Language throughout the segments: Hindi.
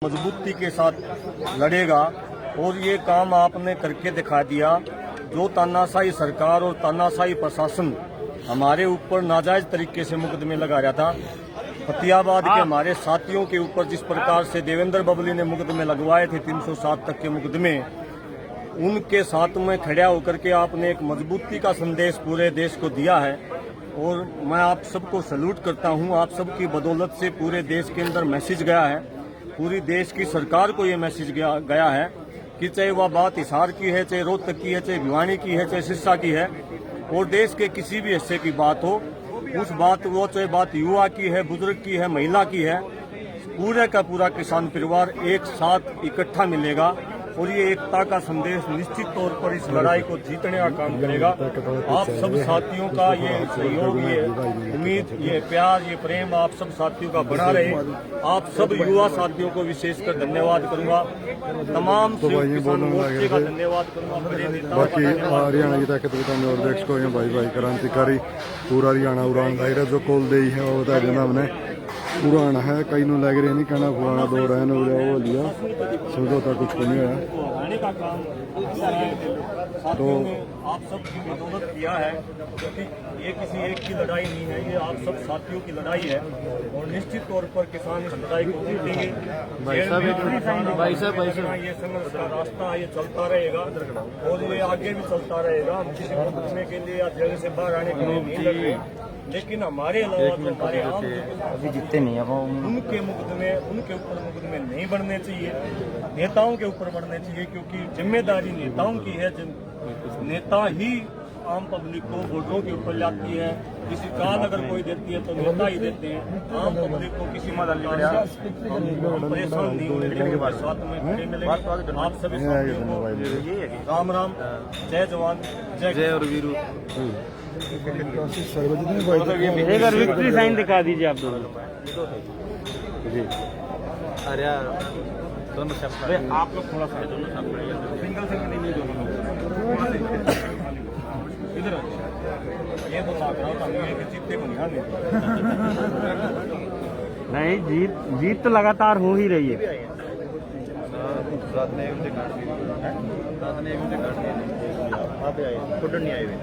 मजबूती के साथ लड़ेगा और ये काम आपने करके दिखा दिया। जो तानाशाही सरकार और तानाशाही प्रशासन हमारे ऊपर नाजायज तरीके से मुकदमे लगा रहा था, फतेहाबाद के हमारे साथियों के ऊपर जिस प्रकार से देवेंद्र बबली ने मुकदमे लगवाए थे 307 तक के मुकदमे, उनके साथ में खड़ा होकर के आपने एक मजबूती का संदेश पूरे देश को दिया है और मैं आप सबको सैल्यूट करता हूं। आप सबकी बदौलत से पूरे देश के अंदर मैसेज गया है, पूरी देश की सरकार को ये मैसेज गया है कि चाहे वह बात हिसार की है, चाहे रोहतक की है, चाहे भिवानी की है, चाहे सिरसा की है और देश के किसी भी हिस्से की बात हो, उस बात वो चाहे बात युवा की है, बुजुर्ग की है, महिला की है, पूरे का पूरा किसान परिवार एक साथ इकट्ठा मिलेगा और ये एकता का संदेश निश्चित तौर पर इस लड़ाई को जीतने का काम करेगा। आप सब साथियों का ये सहयोग, ये उम्मीद, ये प्यार, ये प्रेम आप सब साथियों का बना रहे। आप सब युवा साथियों को विशेषकर धन्यवाद करूंगा, तमाम किसान मोर्चे का धन्यवाद करूंगा। बाकी हरियाणा की ताकत और देश को भाई भाई क्रांतिकारी पूरा हरियाणा उड़ान दायरा जो कोल दे है वो बता देना हमने उड़ान है, कई नो लग रहे नहीं कहना पुराना दो रहने वो लिया समझौता कुछ नहीं है। तो आप सब की मदद किया है क्योंकि ये किसी एक की लड़ाई नहीं है, ये आप सब साथियों की लड़ाई है और निश्चित तौर पर किसान इस लड़ाई को जीतेंगे। ये संघर्ष का रास्ता ये चलता रहेगा और ये आगे भी चलता रहेगा। हम किसी को बचने के लिए या जगह से बाहर आने के लिए नहीं लड़ रहे, लेकिन हमारे अलावा जो हमारे आम अभी जीतते नहीं है उनके मुकदमे, उनके ऊपर मुकदमे नहीं बढ़ने चाहिए, नेताओं के ऊपर बढ़ने चाहिए क्योंकि जिम्मेदारी नेताओं की है। नेता ही आम पब्लिक को वोटों के ऊपर लाती है, किसी काल अगर कोई देती है तो नेता ही देते हैं। आम पब्लिक को किसी परेशान नहीं होने के साथ में खड़े मिलेंगे। आप सभी साथियों को राम राम, जय जवान जय और वीरू। एक बार विक्ट्री साइन दिखा दीजिए आप दोनों जी। अरे आप लोग थोड़ा सा सिंगल नहीं इधर ये तो लाग रहा था जीतने को नहीं, जीत तो लगातार हो ही रही है। नहीं आए हुए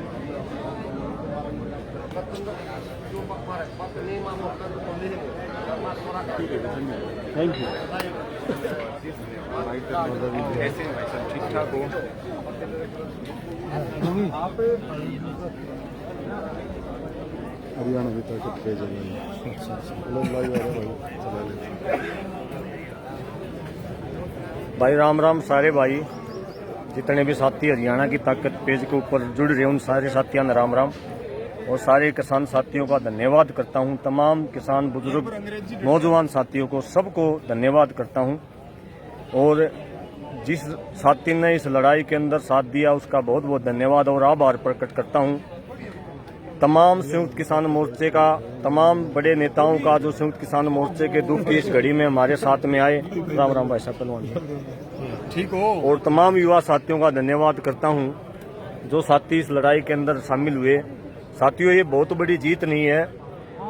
थैंक यू। ऐसे भाई सब ठीक ठाक हो। हरियाणा भी ताकत पे भाई राम राम सारे भाई, जितने भी साथी हरियाणा की ताकत पेज के ऊपर जुड़ रहे उन सारे साथियों ने राम राम और सारे किसान साथियों का धन्यवाद करता हूं। तमाम किसान, बुजुर्ग, नौजवान साथियों को सबको धन्यवाद करता हूं और जिस साथी ने इस लड़ाई के अंदर साथ दिया उसका बहुत बहुत धन्यवाद और आभार प्रकट करता हूं। तमाम संयुक्त किसान मोर्चे का, तमाम बड़े नेताओं का जो संयुक्त किसान मोर्चे के दुख की इस घड़ी में हमारे साथ में आए, राम राम भाई साहब पहलवान ठीक हो, और तमाम युवा साथियों का धन्यवाद करता हूं जो साथी इस लड़ाई के अंदर शामिल हुए। साथियों, ये बहुत बड़ी जीत नहीं है।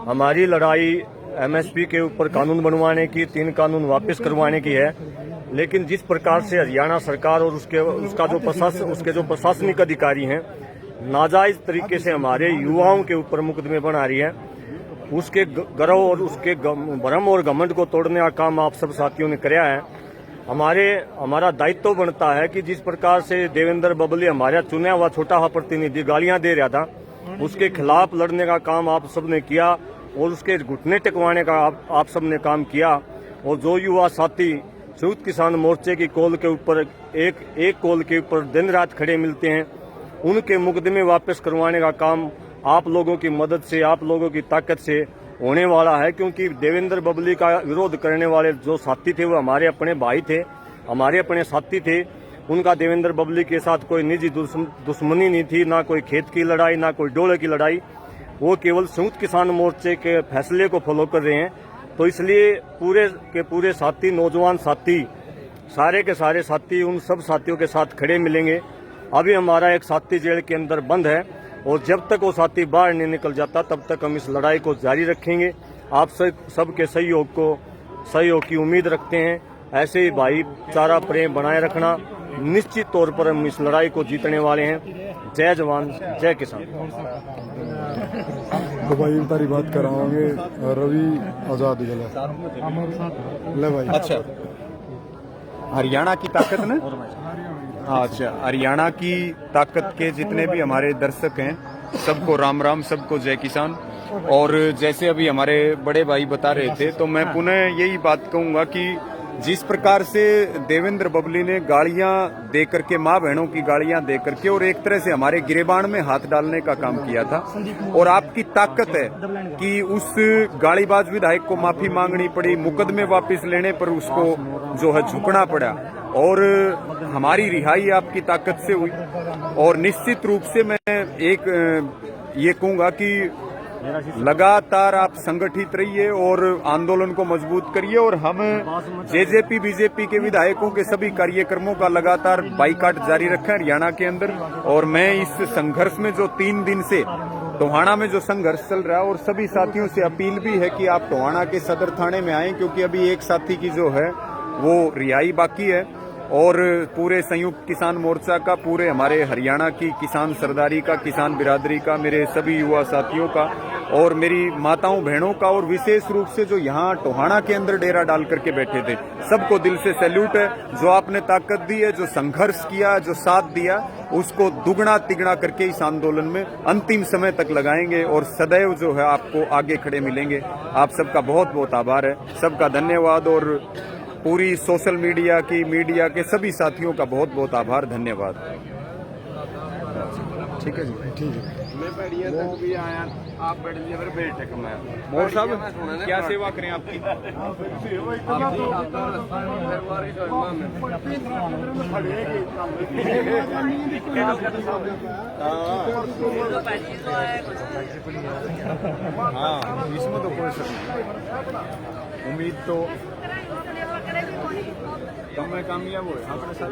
हमारी लड़ाई एमएसपी के ऊपर कानून बनवाने की, 3 कानून वापस करवाने की है, लेकिन जिस प्रकार से हरियाणा सरकार और उसके जो प्रशासनिक अधिकारी हैं नाजायज तरीके से हमारे युवाओं के ऊपर मुकदमे बना रही है, उसके गर्व और उसके भ्रम और घमंड को तोड़ने का काम आप सब साथियों ने कराया है। हमारा दायित्व बनता है कि जिस प्रकार से देवेंद्र बबली हमारा चुना हुआ छोटा हुआ प्रतिनिधि गालियां दे रहा था, उसके खिलाफ लड़ने का काम आप सबने किया और उसके घुटने टेकवाने का आप सबने काम किया। और जो युवा साथी संयुक्त किसान मोर्चे की कॉल के ऊपर एक कॉल के ऊपर दिन रात खड़े मिलते हैं, उनके मुकदमे वापस करवाने का काम आप लोगों की मदद से, आप लोगों की ताकत से होने वाला है। क्योंकि देवेंद्र बबली का विरोध करने वाले जो साथी थे वो हमारे अपने भाई थे, हमारे अपने साथी थे। उनका देवेंद्र बबली के साथ कोई निजी दुश्मनी नहीं थी, ना कोई खेत की लड़ाई, ना कोई डोले की लड़ाई। वो केवल संयुक्त किसान मोर्चे के फैसले को फॉलो कर रहे हैं। तो इसलिए पूरे के पूरे साथी, नौजवान साथी, सारे के सारे साथी उन सब साथियों के साथ खड़े मिलेंगे। अभी हमारा एक साथी जेल के अंदर बंद है और जब तक वो साथी बाहर नहीं निकल जाता तब तक हम इस लड़ाई को जारी रखेंगे। आप सबके सहयोग की उम्मीद रखते हैं ऐसे ही भाईचारा प्रेम बनाए रखना। निश्चित तौर पर हम इस लड़ाई को जीतने वाले हैं। जय जवान जय किसान। तो भाई तारी बात कराओगे रवि आजाद गला ले भाई। अच्छा, हरियाणा की ताकत ने, अच्छा, हरियाणा की ताकत के जितने भी हमारे दर्शक हैं सबको राम राम, सबको जय किसान। और जैसे अभी हमारे बड़े भाई बता रहे थे, तो मैं पुनः यही बात कहूंगा कि जिस प्रकार से देवेंद्र बबली ने गालियां दे करके, माँ बहनों की गालियां दे करके और एक तरह से हमारे गिरेबान में हाथ डालने का काम किया था, और आपकी ताकत है कि उस गालीबाज विधायक को माफी मांगनी पड़ी, मुकदमे वापस लेने पर उसको जो है झुकना पड़ा, और हमारी रिहाई आपकी ताकत से हुई। और निश्चित रूप से मैं एक ये कहूंगा कि लगातार आप संगठित रहिए और आंदोलन को मजबूत करिए, और हम जेजेपी बीजेपी के विधायकों के सभी कार्यक्रमों का लगातार बाइकाट जारी रखें हरियाणा के अंदर। और मैं इस संघर्ष में जो 3 दिन से टोहाना में जो संघर्ष चल रहा है, और सभी साथियों से अपील भी है कि आप टोहाना के सदर थाने में आएं, क्योंकि अभी एक साथी की जो है वो रिहाई बाकी है। और पूरे संयुक्त किसान मोर्चा का, पूरे हमारे हरियाणा की किसान सरदारी का, किसान बिरादरी का, मेरे सभी युवा साथियों का और मेरी माताओं बहनों का, और विशेष रूप से जो यहाँ टोहाना के अंदर डेरा डाल करके बैठे थे, सबको दिल से सैल्यूट है। जो आपने ताकत दी है, जो संघर्ष किया, जो साथ दिया, उसको दुगना तिगना करके इस आंदोलन में अंतिम समय तक लगाएंगे, और सदैव जो है आपको आगे खड़े मिलेंगे। आप सबका बहुत बहुत आभार है, सबका धन्यवाद, और पूरी सोशल मीडिया की, मीडिया के सभी साथियों का बहुत बहुत आभार, धन्यवाद। ठीक है जी, ठीक है। वो भी आया, आप बैठ लीजिए, फिर बैठक में मोर साहब क्या सेवा करें आपकी? हाँ, इसमें तो कोई उम्मीद तो कम में कामयाब हो अपने साथ।